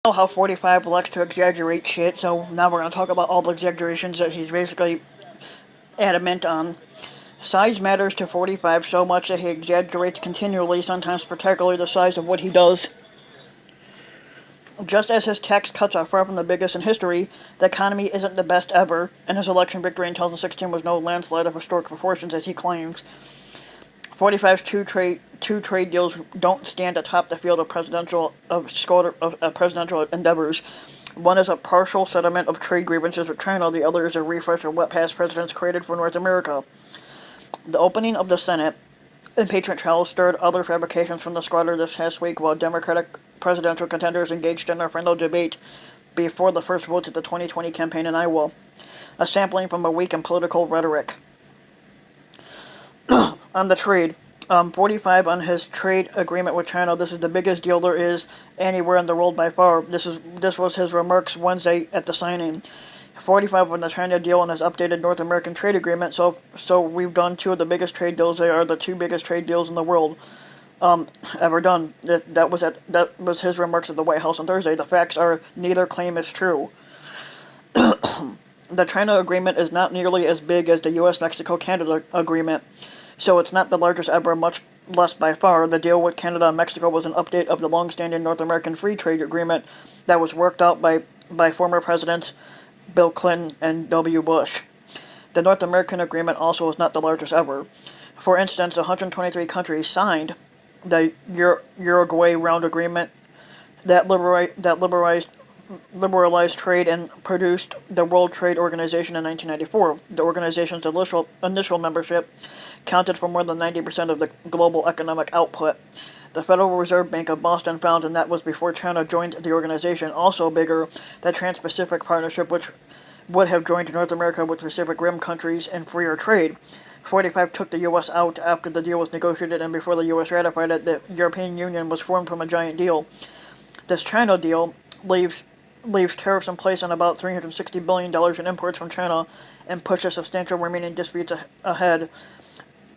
Know how 45 likes to exaggerate shit, so now we're going to talk about all the exaggerations that he's basically adamant on. Size matters to 45 so much that he exaggerates continually, sometimes particularly the size of what he does. Just as his tax cuts are far from the biggest in history, the economy isn't the best ever, and his election victory in 2016 was no landslide of historic proportions as he claims. 45's two trade deals don't stand atop the field of presidential endeavors. One is a partial settlement of trade grievances with China. The other is a refresh of what past presidents created for North America. The opening of the Senate impeachment trial stirred other fabrications from the squatter this past week, while Democratic presidential contenders engaged in a friendly debate before the first votes at the 2020 campaign in Iowa. A sampling from a week in political rhetoric. On the trade, 45 on his trade agreement with China. This is the biggest deal there is anywhere in the world by far. This was his remarks Wednesday at the signing. 45 on the China deal and his updated North American trade agreement. So we've done two of the biggest trade deals. They are the two biggest trade deals in the world ever done. That was his remarks at the White House on Thursday. The facts are neither claim is true. The China agreement is not nearly as big as the U.S.-Mexico-Canada agreement, so it's not the largest ever, much less by far. The deal with Canada and Mexico was an update of the long-standing North American Free Trade Agreement that was worked out by former presidents Bill Clinton and W. Bush. The North American agreement also is not the largest ever. For instance, 123 countries signed the Uruguay Round Agreement that liberalized trade and produced the World Trade Organization in 1994. The organization's initial membership counted for more than 90% of the global economic output. The Federal Reserve Bank of Boston found, and that was before China joined the organization, also bigger, the Trans-Pacific Partnership, which would have joined North America with Pacific Rim countries in freer trade. 45 took the U.S. out after the deal was negotiated and before the U.S. ratified it. The European Union was formed from a giant deal. This China deal leaves tariffs in place on about $360 billion in imports from China and pushes substantial remaining disputes ahead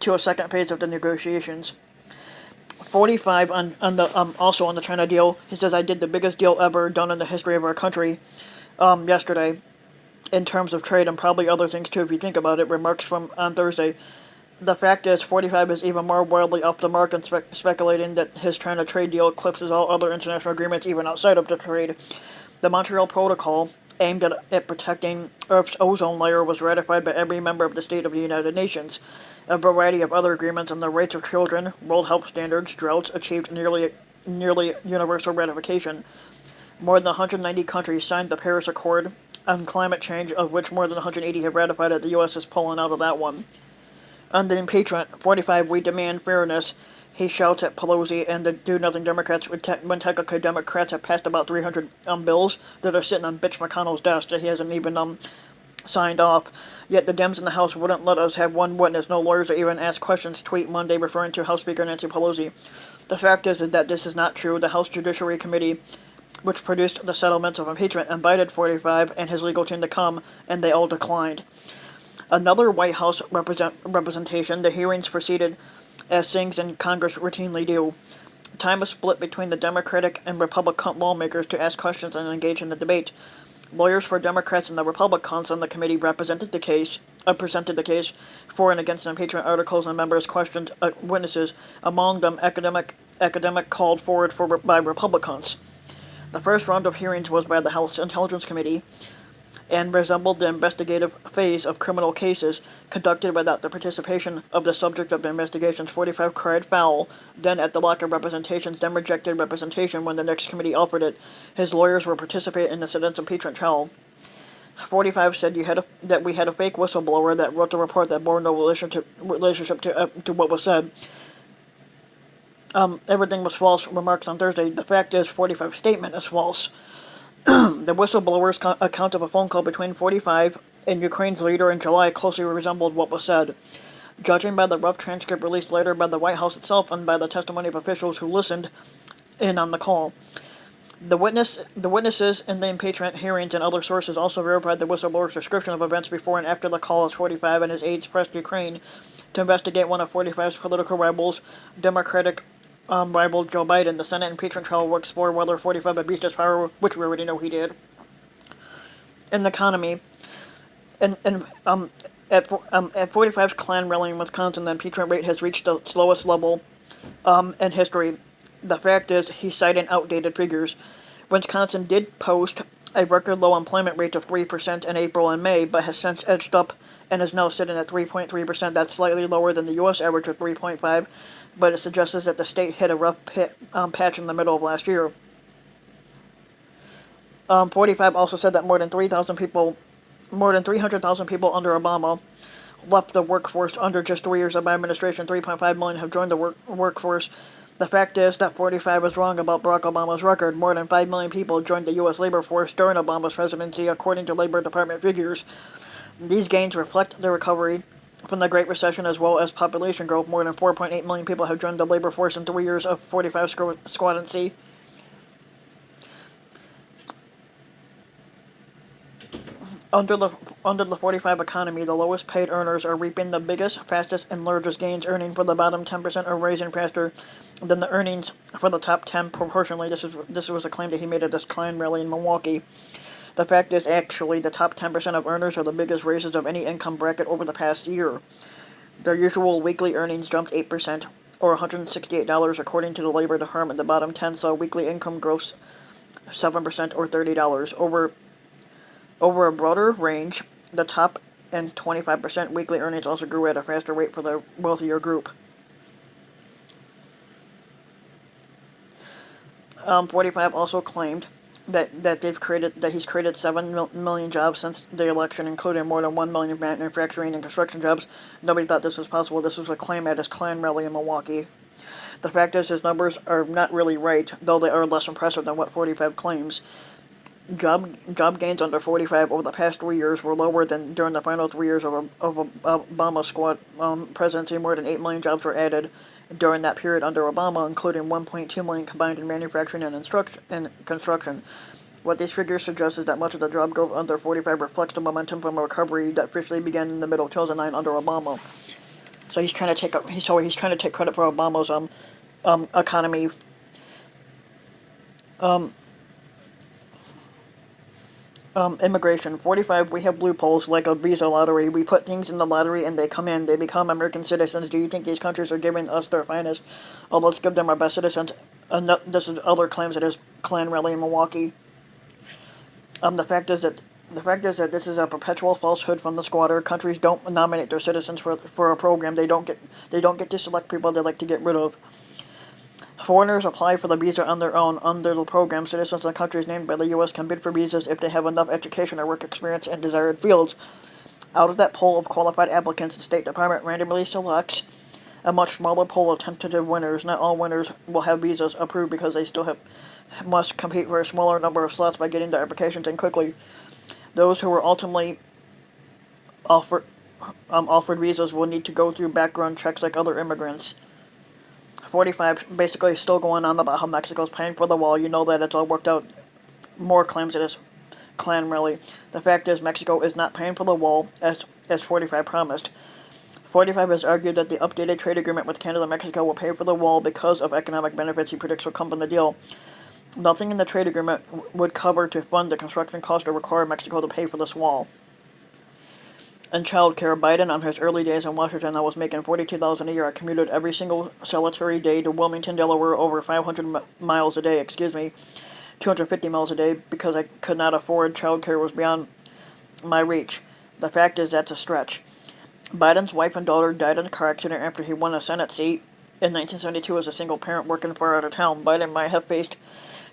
to a second phase of the negotiations. 45 also on the China deal. He says, "I did the biggest deal ever done in the history of our country yesterday in terms of trade and probably other things too if you think about it." Remarks from on Thursday. The fact is, 45 is even more wildly off the mark and speculating that his China trade deal eclipses all other international agreements even outside of the trade. The Montreal Protocol, aimed at protecting Earth's ozone layer, was ratified by every member of the state of the United Nations. A variety of other agreements on the rights of children, world health standards, droughts achieved nearly universal ratification. More than 190 countries signed the Paris Accord on climate change, of which more than 180 have ratified it. The U.S. is pulling out of that one. On the impeachment, 45, we demand fairness, he shouts at Pelosi and the do-nothing Democrats when technically Democrats have passed about 300 bills that are sitting on Mitch McConnell's desk that he hasn't even signed off. Yet the Dems in the House wouldn't let us have one witness, no lawyers, or even ask questions. Tweet Monday referring to House Speaker Nancy Pelosi. The fact is that this is not true. The House Judiciary Committee, which produced the settlements of impeachment, invited 45 and his legal team to come, and they all declined. Another White House representation, the hearings proceeded as things in Congress routinely do. Time was split between the Democratic and Republican lawmakers to ask questions and engage in the debate. Lawyers for Democrats and the Republicans on the committee presented the case for and against impeachment articles, and members questioned witnesses, among them academic called forward by Republicans. The first round of hearings was by the House Intelligence Committee and resembled the investigative phase of criminal cases conducted without the participation of the subject of the investigations. 45 cried foul, then at the lack of representations, then rejected representation when the next committee offered it. His lawyers will participate in the Senate's impeachment trial. 45 said that we had a fake whistleblower that wrote the report that bore no relationship to what was said. Everything was false, remarks on Thursday. The fact is, 45's statement is false. The whistleblower's account of a phone call between 45 and Ukraine's leader in July closely resembled what was said. Judging by the rough transcript released later by the White House itself and by the testimony of officials who listened in on the call. The witnesses in the impeachment hearings and other sources also verified the whistleblower's description of events before and after the call as 45 and his aides pressed Ukraine to investigate one of 45's political rivals, Democratic rivaled Joe Biden. The Senate impeachment trial will explore whether 45 abused his power, which we already know he did. In the economy, and at 45's Klan rally in Wisconsin, the impeachment rate has reached the slowest level in history. The fact is, he's citing outdated figures. Wisconsin did post a record low employment rate of 3% in April and May, but has since edged up and is now sitting at 3.3%. That's slightly lower than the U.S. average of 3.5, but it suggests that the state hit a rough patch in the middle of last year. 45 also said that more than 300,000 people under Obama left the workforce under just 3 years of my administration. 3.5 million have joined the workforce. The fact is that 45 is wrong about Barack Obama's record. More than 5 million people joined the U.S. labor force during Obama's presidency, according to Labor Department figures. These gains reflect the recovery from the Great Recession as well as population growth. More than 4.8 million people have joined the labor force in 3 years of 45 squadancy. Under the 45 economy, the lowest paid earners are reaping the biggest, fastest, and largest gains. Earning for the bottom 10% are rising faster than the earnings for the top 10 proportionally. This was a claim that he made at this Klan rally in Milwaukee. The fact is, actually, the top 10% of earners are the biggest raises of any income bracket over the past year. Their usual weekly earnings jumped 8%, or $168, according to the Labor Department. The bottom 10 saw weekly income growth 7%, or $30. Over a broader range, the top and 25% weekly earnings also grew at a faster rate for the wealthier group. 45 also claimed that he's created 7 million jobs since the election, including more than 1 million manufacturing and construction jobs. Nobody thought this was possible. This was a claim at his Klan rally in Milwaukee. The fact is, his numbers are not really right, though they are less impressive than what 45 claims. Job gains under 45 over the past 3 years were lower than during the final 3 years of Obama's presidency. More than 8 million jobs were added during that period under Obama, including 1.2 million combined in manufacturing and construction. What these figures suggest is that much of the job growth under 45 reflects the momentum from a recovery that officially began in the middle of 2009 under Obama. So he's trying to take credit for Obama's economy. Immigration. 45, we have loopholes like a visa lottery. We put things in the lottery and they come in. They become American citizens. Do you think these countries are giving us their finest? Oh, let's give them our best citizens. This is other claims at his Klan rally in Milwaukee. The fact is that this is a perpetual falsehood from the squatter. Countries don't nominate their citizens for a program. They don't get to select people they like to get rid of. Foreigners apply for the visa on their own. Under the program, citizens of countries named by the U.S. can bid for visas if they have enough education or work experience in desired fields. Out of that pool of qualified applicants, the State Department randomly selects a much smaller pool of tentative winners. Not all winners will have visas approved because they still must compete for a smaller number of slots by getting their applications in quickly. Those who were ultimately offered visas will need to go through background checks like other immigrants. 45 basically still going on about how Mexico's paying for the wall. You know that it's all worked out. More claims at his Klan rally. The fact is, Mexico is not paying for the wall as 45 promised. 45 has argued that the updated trade agreement with Canada and Mexico will pay for the wall because of economic benefits he predicts will come from the deal. Nothing in the trade agreement would cover to fund the construction cost or require Mexico to pay for this wall. And child care, Biden, on his early days in Washington, I was making $42,000 a year. I commuted every single solitary day to Wilmington, Delaware, over 500 miles a day, 250 miles a day, because I could not afford child care was beyond my reach. The fact is, that's a stretch. Biden's wife and daughter died in a car accident after he won a Senate seat in 1972 as a single parent working far out of town. Biden might have faced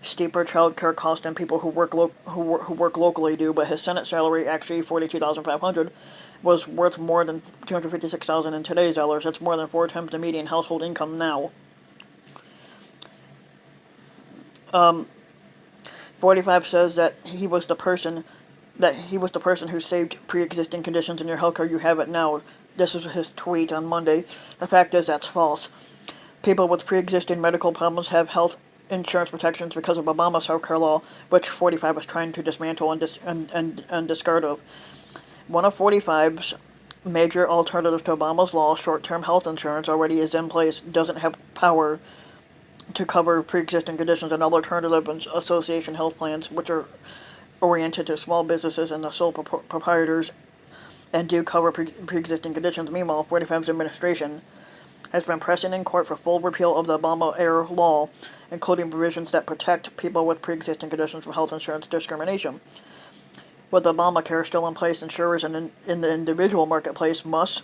steeper child care costs than people who work locally do, but his Senate salary, actually $42,500, was worth more than $256,000 in today's dollars. That's more than 4 times the median household income now. 45 says that he was the person who saved pre-existing conditions in your healthcare. You have it now. This is his tweet on Monday. The fact is, that's false. People with pre-existing medical problems have health insurance protections because of Obama's healthcare law, which 45 is trying to dismantle and discard of. One of 45's major alternatives to Obama's law, short-term health insurance, already is in place, doesn't have power to cover pre-existing conditions and alternative association health plans, which are oriented to small businesses and the sole proprietors and do cover pre-existing conditions. Meanwhile, 45's administration has been pressing in court for full repeal of the Obama-era law, including provisions that protect people with pre-existing conditions from health insurance discrimination. With Obamacare still in place, insurers in the individual marketplace must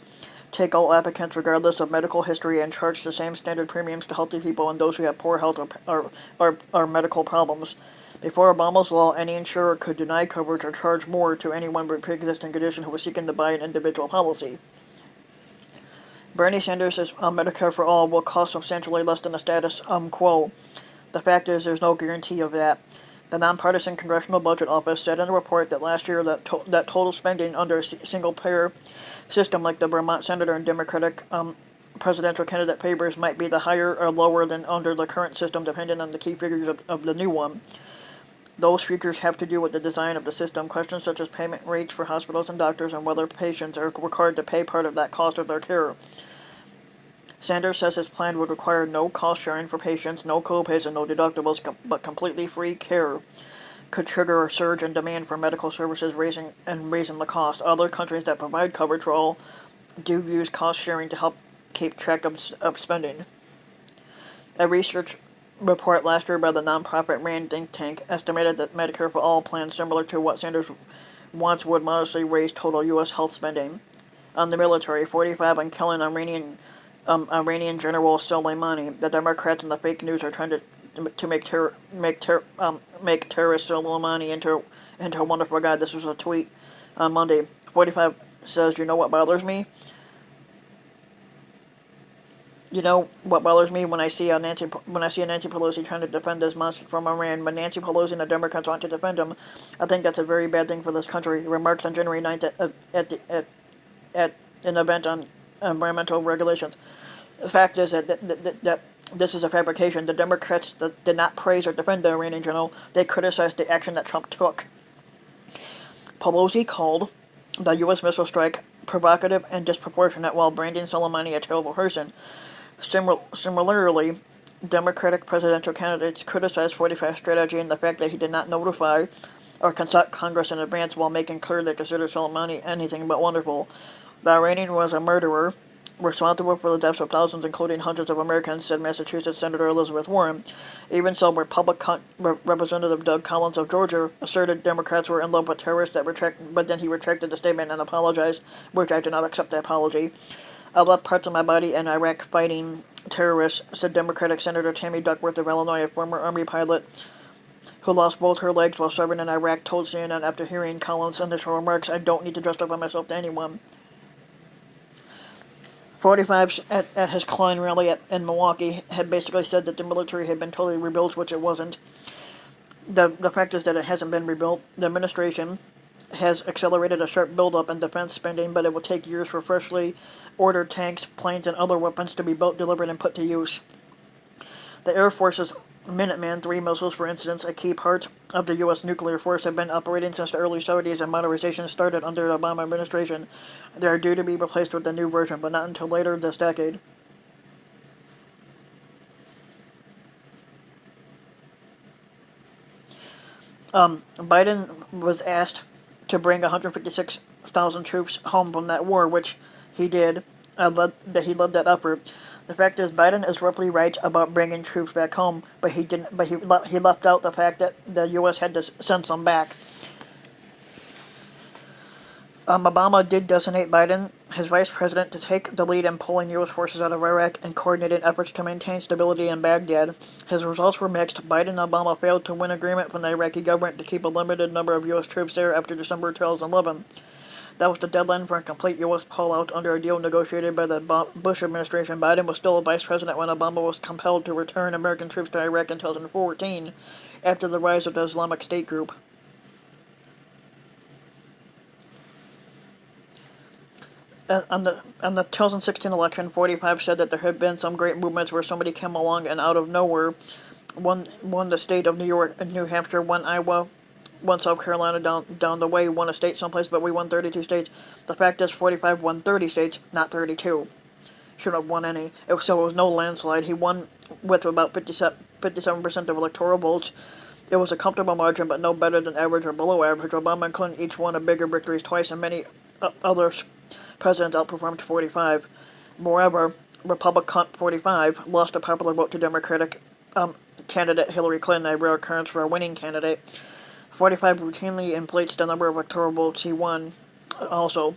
take all applicants regardless of medical history and charge the same standard premiums to healthy people and those who have poor health or medical problems. Before Obama's law, any insurer could deny coverage or charge more to anyone with pre-existing condition who was seeking to buy an individual policy. Bernie Sanders' Medicare for All will cost substantially less than the status quo. The fact is, there's no guarantee of that. The nonpartisan Congressional Budget Office said in a report that last year that total spending under a single-payer system like the Vermont Senator and Democratic presidential candidate favors might be the higher or lower than under the current system, depending on the key figures of the new one. Those features have to do with the design of the system, questions such as payment rates for hospitals and doctors and whether patients are required to pay part of that cost of their care. Sanders says his plan would require no cost sharing for patients, no copays, and no deductibles, but completely free care could trigger a surge in demand for medical services, raising the cost. Other countries that provide coverage for all do use cost sharing to help keep track of spending. A research report last year by the nonprofit RAND think tank estimated that Medicare for All plans similar to what Sanders wants would modestly raise total U.S. health spending. On the military, 45 on killing Iranian General Soleimani. The Democrats and the fake news are trying to make terrorist Soleimani into a wonderful guy. This was a tweet on Monday. 45 says, "You know what bothers me? You know what bothers me when I see a Nancy Pelosi trying to defend this monster from Iran. When Nancy Pelosi and the Democrats want to defend him, I think that's a very bad thing for this country." He remarks on January 9th at an event on environmental regulations. The fact is that this is a fabrication. The Democrats did not praise or defend the Iranian general. They criticized the action that Trump took. Pelosi called the U.S. missile strike provocative and disproportionate while branding Soleimani a terrible person. Similarly, Democratic presidential candidates criticized 45's strategy and the fact that he did not notify or consult Congress in advance while making clear they considered Soleimani anything but wonderful. The Iranian was a murderer, responsible for the deaths of thousands, including hundreds of Americans, said Massachusetts Senator Elizabeth Warren. Even so, Representative Doug Collins of Georgia asserted Democrats were in love with terrorists, but then he retracted the statement and apologized, which I did not accept the apology. "I left parts of my body in Iraq fighting terrorists," said Democratic Senator Tammy Duckworth of Illinois, a former Army pilot who lost both her legs while serving in Iraq, told CNN after hearing Collins' initial remarks, "I don't need to justify myself to anyone." 45 at his Klein rally in Milwaukee had basically said that the military had been totally rebuilt, which it wasn't. The fact is that it hasn't been rebuilt. The administration has accelerated a sharp buildup in defense spending, but it will take years for freshly ordered tanks, planes, and other weapons to be built, delivered, and put to use. The Air Force's Minuteman III missiles, for instance, a key part of the U.S. nuclear force, have been operating since the early 70s, and modernization started under the Obama administration. They are due to be replaced with a new version, but not until later this decade. Biden was asked to bring 156,000 troops home from that war, which he did. He led that effort. The fact is, Biden is roughly right about bringing troops back home, but he didn't. But he left out the fact that the U.S. had to send some back. Obama did designate Biden, his vice president, to take the lead in pulling U.S. forces out of Iraq and coordinating efforts to maintain stability in Baghdad. His results were mixed. Biden and Obama failed to win agreement from the Iraqi government to keep a limited number of U.S. troops there after December 2011. That was the deadline for a complete U.S. pullout under a deal negotiated by the Bush administration. Biden was still a vice president when Obama was compelled to return American troops to Iraq in 2014 after the rise of the Islamic State group. On the 2016 election, 45 said that there had been some great movements where somebody came along and out of nowhere won the state of New York and New Hampshire, won Iowa, won South Carolina down the way, won a state someplace, but we won 32 states. The fact is 45 won 30 states, not 32. shouldn't have won any. So it was no landslide. He won with about 57% of electoral votes. It was a comfortable margin, but no better than average or below average. Obama and Clinton each won a bigger victories twice, and many other presidents outperformed 45. Moreover, Republican 45 lost a popular vote to Democratic candidate Hillary Clinton, a rare occurrence for a winning candidate. 45 routinely inflates the number of electoral votes he won. Also,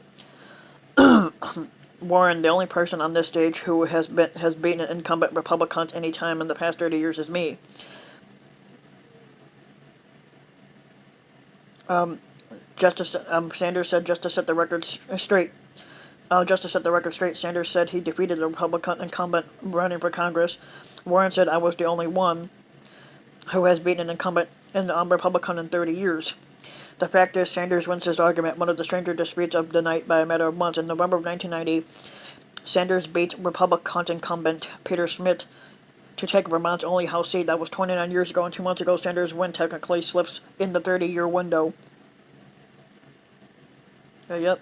Warren, the only person on this stage who has beaten an incumbent Republican any time in the past 30 years, is me. Justice Sanders said, just to set the record straight. Sanders said he defeated the Republican incumbent running for Congress. Warren said, I was the only one who has beaten an incumbent Republican in 30 years. The fact is, Sanders wins his argument, one of the stranger disputes of the night, by a matter of months. In November of 1990, Sanders beat Republican incumbent Peter Smith to take Vermont's only House seat. That was 29 years ago, and 2 months ago, Sanders' win technically slips in the 30-year window. Yep.